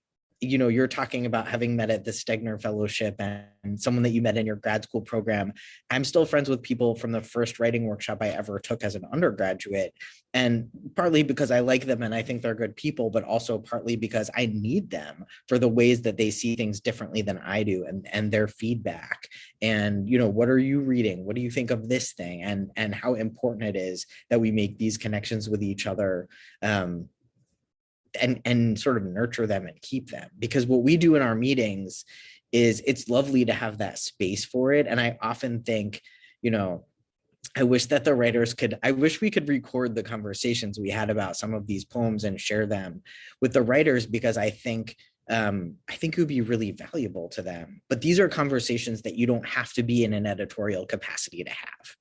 you know, you're talking about having met at the Stegner Fellowship and someone that you met in your grad school program. I'm still friends with people from the first writing workshop I ever took as an undergraduate. And partly because I like them and I think they're good people, but also partly because I need them for the ways that they see things differently than I do, and their feedback. And, you know, what are you reading? What do you think of this thing? And how important it is that we make these connections with each other, and sort of nurture them and keep them. Because what we do in our meetings is, it's lovely to have that space for it. And I often think, you know, I wish that the writers I wish we could record the conversations we had about some of these poems and share them with the writers, because I think it would be really valuable to them. But these are conversations that you don't have to be in an editorial capacity to have.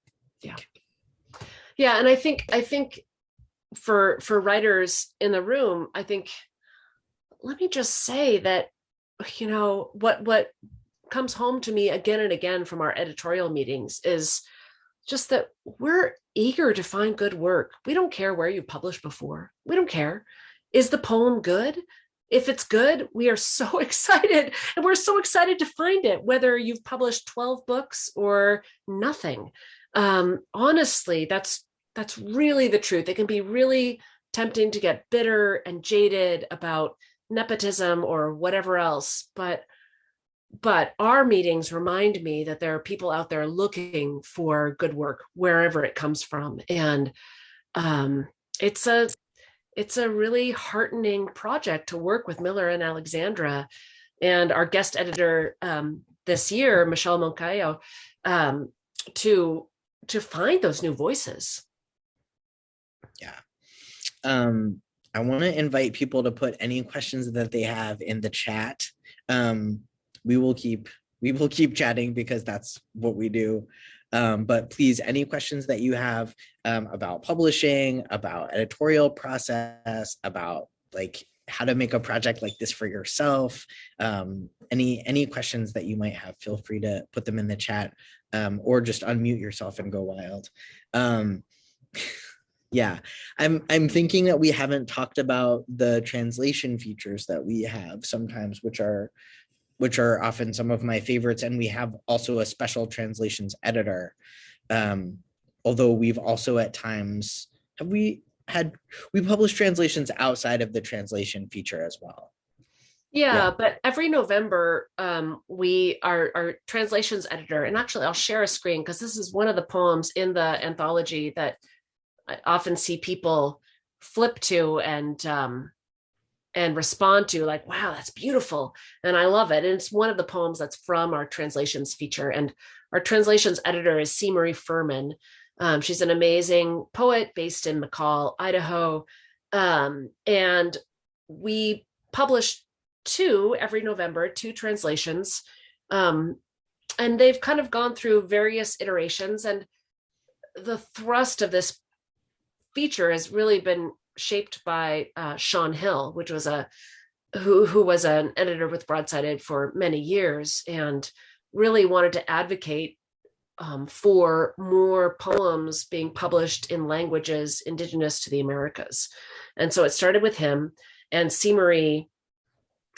Yeah. And I think for writers in the room, I think, let me just say that, you know, what comes home to me again and again from our editorial meetings is just that we're eager to find good work. We don't care where you published before. We don't care. Is the poem good? If it's good, we are so excited, and we're so excited to find it, whether you've published 12 books or nothing. Honestly, that's really the truth. It can be really tempting to get bitter and jaded about nepotism or whatever else. But our meetings remind me that there are people out there looking for good work wherever it comes from. And it's a really heartening project to work with Miller and Alexandra and our guest editor this year, Michelle Moncayo, to find those new voices. Yeah. I want to invite people to put any questions that they have in the chat. We will keep chatting because that's what we do. But please, any questions that you have about publishing, about editorial process, about like how to make a project like this for yourself, any questions that you might have, feel free to put them in the chat, or just unmute yourself and go wild. Yeah, I'm thinking that we haven't talked about the translation features that we have sometimes, which are often some of my favorites. And we have also a special translations editor. Although we've also at times, we published translations outside of the translation feature as well. Yeah, but every November, our translations editor, and actually I'll share a screen because this is one of the poems in the anthology that I often see people flip to and respond to, like, wow, that's beautiful. And I love it. And it's one of the poems that's from our translations feature. And our translations editor is C. Marie Furman. She's an amazing poet based in McCall, Idaho. And we publish every November, 2 translations. And they've kind of gone through various iterations. And the thrust of this feature has really been shaped by Sean Hill, which was who was an editor with Broadsided for many years, and really wanted to advocate for more poems being published in languages indigenous to the Americas. And so it started with him, and C. Marie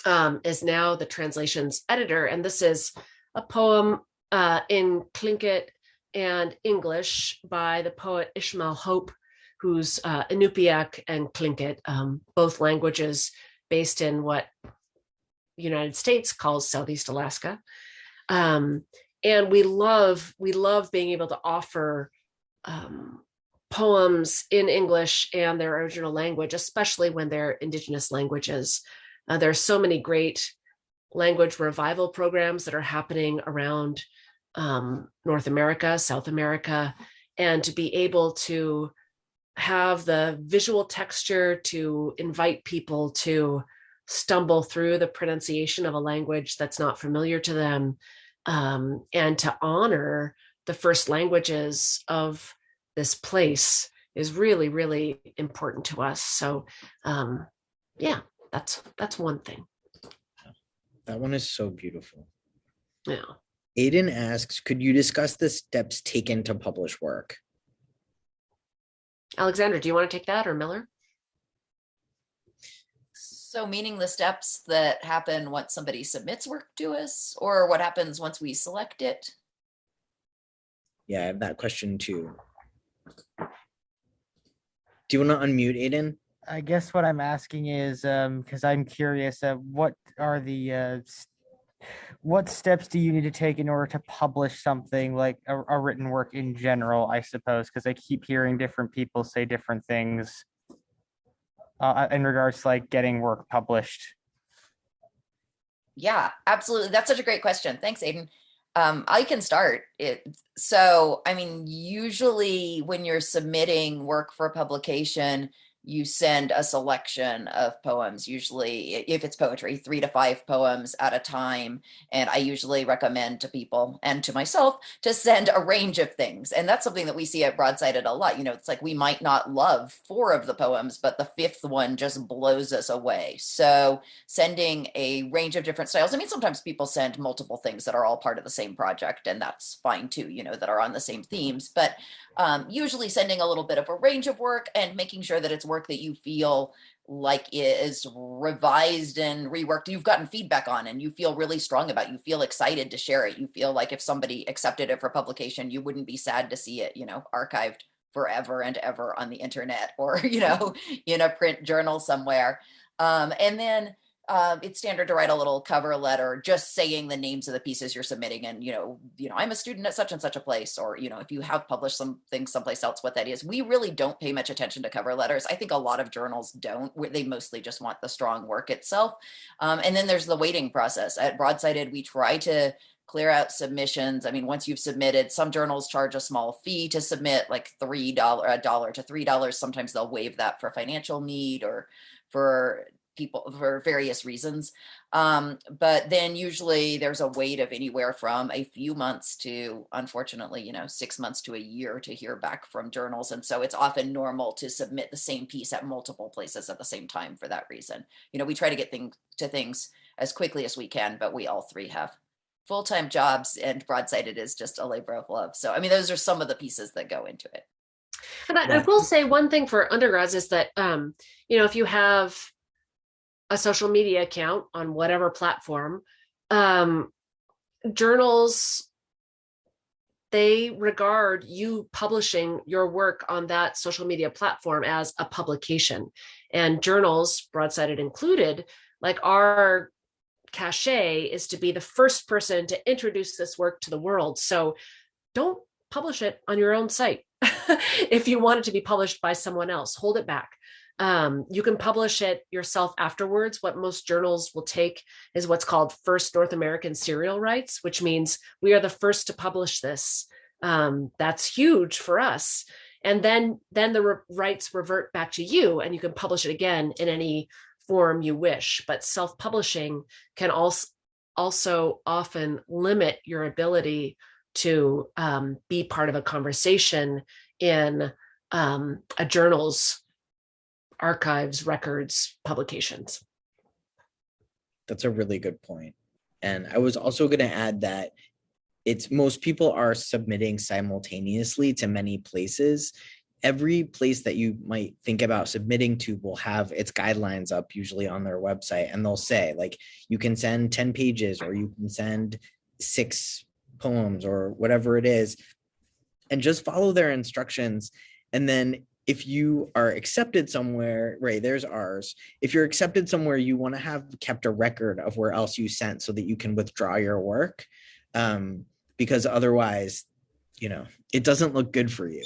is now the translations editor. And this is a poem in Tlingit and English by the poet Ishmael Hope, who's Inupiaq and Tlingit, both languages based in what the United States calls Southeast Alaska. And we love being able to offer poems in English and their original language, especially when they're Indigenous languages. There are so many great language revival programs that are happening around North America, South America, and to be able to have the visual texture to invite people to stumble through the pronunciation of a language that's not familiar to them, and to honor the first languages of this place is really, really important to us. So yeah, that's one thing. That one is so beautiful. Yeah. Aiden asks, could you discuss the steps taken to publish work? Alexandra, do you want to take that, or Miller? So meaning the steps that happen once somebody submits work to us, or what happens once we select it? Yeah, I have that question too. Do you want to unmute, Aiden? I guess what I'm asking is, because I'm curious, what are the what steps do you need to take in order to publish something like a written work in general, I suppose, because I keep hearing different people say different things in regards to like getting work published. Yeah, absolutely. That's such a great question. Thanks, Aiden. I can start it. So, I mean, usually when you're submitting work for publication, you send a selection of poems, usually if it's poetry, 3 to 5 poems at a time. And I usually recommend to people and to myself to send a range of things. And that's something that we see at Broadsided a lot. You know, it's like we might not love 4 of the poems, but the 5th one just blows us away. So sending a range of different styles. I mean, sometimes people send multiple things that are all part of the same project, and that's fine too, you know, that are on the same themes. But usually sending a little bit of a range of work and making sure that it's work that you feel like is revised and reworked, you've gotten feedback on, and you feel really strong about, you feel excited to share it. You feel like if somebody accepted it for publication, you wouldn't be sad to see it, you know, archived forever and ever on the internet, or, you know, in a print journal somewhere. And then it's standard to write a little cover letter, just saying the names of the pieces you're submitting, and you know, I'm a student at such and such a place, or you know, if you have published something someplace else, what that is. We really don't pay much attention to cover letters. I think a lot of journals don't. They mostly just want the strong work itself. And then there's the waiting process. At Broadsided, we try to clear out submissions. I mean, once you've submitted, some journals charge a small fee to submit, like $1 to $3. Sometimes they'll waive that for financial need or for people for various reasons. But then usually there's a wait of anywhere from a few months to, unfortunately, you know, 6 months to a year to hear back from journals. And so it's often normal to submit the same piece at multiple places at the same time for that reason. You know, we try to get things as quickly as we can, but we all 3 have full-time jobs, and Broadsided is just a labor of love. So, I mean, those are some of the pieces that go into it. And I will say one thing for undergrads is that, you know, if you have a social media account on whatever platform, journals, they regard you publishing your work on that social media platform as a publication. And journals, Broadsided included, like our cachet is to be the first person to introduce this work to the world. So don't publish it on your own site. If you want it to be published by someone else, hold it back. You can publish it yourself afterwards. What most journals will take is what's called first North American serial rights, which means we are the first to publish this. That's huge for us. And then the rights revert back to you, and you can publish it again in any form you wish. But self-publishing can also often limit your ability to be part of a conversation in a journal's archives, records, publications. That's a really good point. And I was also going to add that most people are submitting simultaneously to many places. every place that you might think about submitting to will have its guidelines up usually on their website, and they'll say like you can send 10 pages or you can send 6 poems or whatever it is, and just follow their instructions. And then if you are accepted somewhere, right, there's ours. If you're accepted somewhere, you want to have kept a record of where else you sent so that you can withdraw your work, because otherwise, you know, it doesn't look good for you.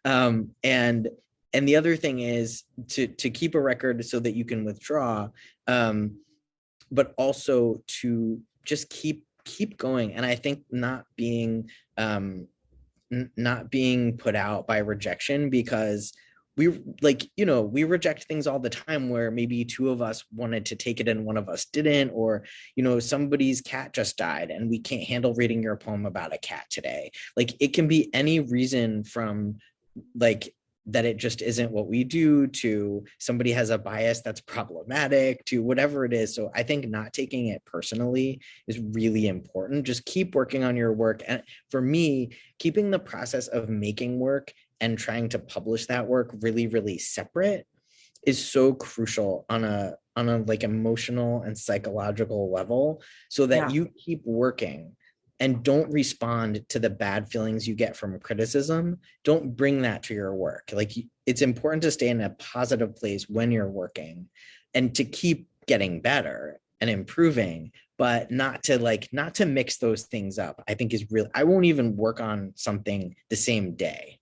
And the other thing is to keep a record so that you can withdraw, but also to just keep going. And I think not being put out by rejection, because we, like, you know, we reject things all the time where maybe 2 of us wanted to take it and 1 of us didn't, or, you know, somebody's cat just died and we can't handle reading your poem about a cat today. Like, it can be any reason from like that it just isn't what we do, to somebody has a bias that's problematic, to whatever it is. So I think not taking it personally is really important. Just keep working on your work. And for me, keeping the process of making work and trying to publish that work really, really separate is so crucial on a like emotional and psychological level, so that you keep working and don't respond to the bad feelings you get from criticism. Don't bring that to your work. Like, it's important to stay in a positive place when you're working and to keep getting better and improving, but not to mix those things up, I think is real. I won't even work on something the same day.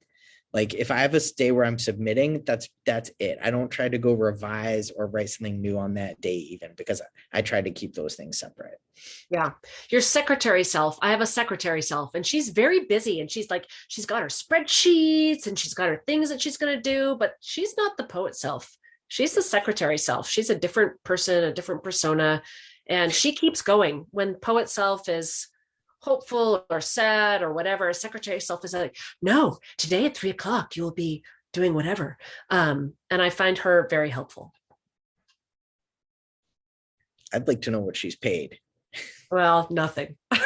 Like, if I have a day where I'm submitting, that's it. I don't try to go revise or write something new on that day, even, because I try to keep those things separate. Yeah. Your secretary self. I have a secretary self, and she's very busy, and she's got her spreadsheets and she's got her things that she's going to do, but she's not the poet self. She's the secretary self. She's a different person, a different persona, and she keeps going. When poet self is hopeful or sad or whatever, secretary self is like, no, today at 3:00 you will be doing whatever. And I find her very helpful. I'd like to know what she's paid. Well, nothing. And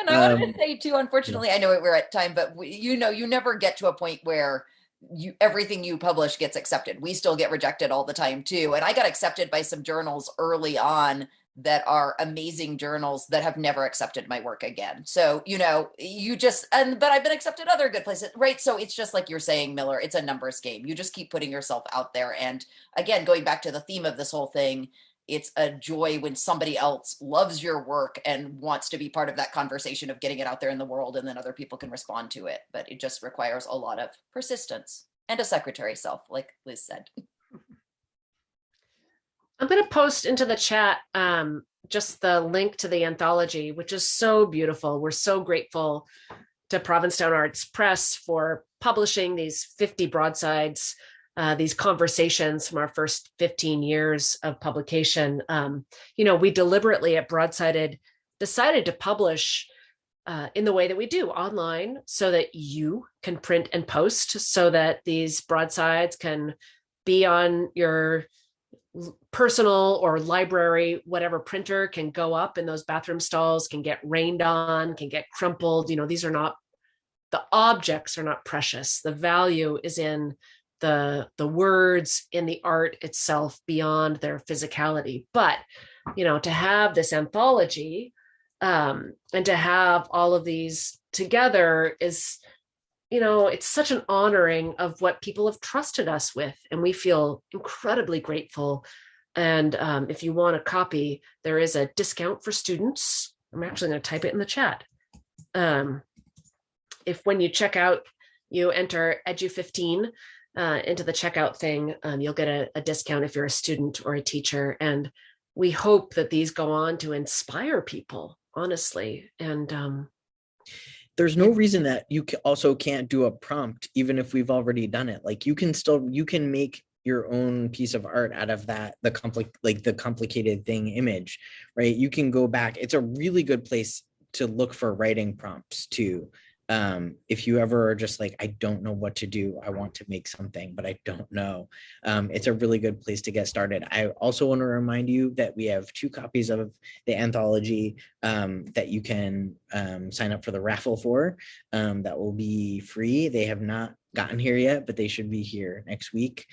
I wanted to say too, unfortunately, I know we're at time, but you never get to a point where everything you publish gets accepted. We still get rejected all the time too. And I got accepted by some journals early on that are amazing journals that have never accepted my work again. So, but I've been accepted other good places, right? So it's just like you're saying, Miller, it's a numbers game. You just keep putting yourself out there. And again, going back to the theme of this whole thing, it's a joy when somebody else loves your work and wants to be part of that conversation of getting it out there in the world, and then other people can respond to it. But it just requires a lot of persistence and a secretary self, like Liz said. I'm going to post into the chat just the link to the anthology, which is so beautiful. We're so grateful to Provincetown Arts Press for publishing these 50 broadsides, these conversations from our first 15 years of publication. We deliberately at Broadsided decided to publish in the way that we do, online, so that you can print and post, so that these broadsides can be on your personal or library, whatever printer, can go up in those bathroom stalls, can get rained on, can get crumpled. These are not, the objects are not precious. The value is in the words, in the art itself, beyond their physicality. But, to have this anthology and to have all of these together is, it's such an honoring of what people have trusted us with, and we feel incredibly grateful. And if you want a copy, there is a discount for students. I'm actually going to type it in the chat. If when you check out, you enter Edu15 into the checkout thing, you'll get a discount if you're a student or a teacher. And we hope that these go on to inspire people, honestly. And there's no reason that you also can't do a prompt, even if we've already done it. Like, you can make your own piece of art out of that, the complicated thing image, right? You can go back. It's a really good place to look for writing prompts too. If you ever are just like, I don't know what to do, I want to make something, but I don't know, it's a really good place to get started. I also want to remind you that we have 2 copies of the anthology that you can sign up for the raffle for. That will be free. They have not gotten here yet, but they should be here next week.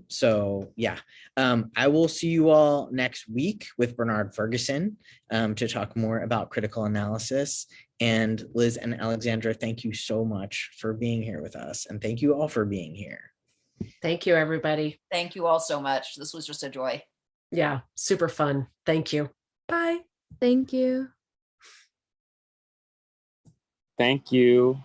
So yeah, I will see you all next week with Bernard Ferguson to talk more about critical analysis. And Liz and Alexandra, thank you so much for being here with us. And thank you all for being here. Thank you, everybody. Thank you all so much. This was just a joy. Yeah, super fun. Thank you. Bye. Thank you. Thank you.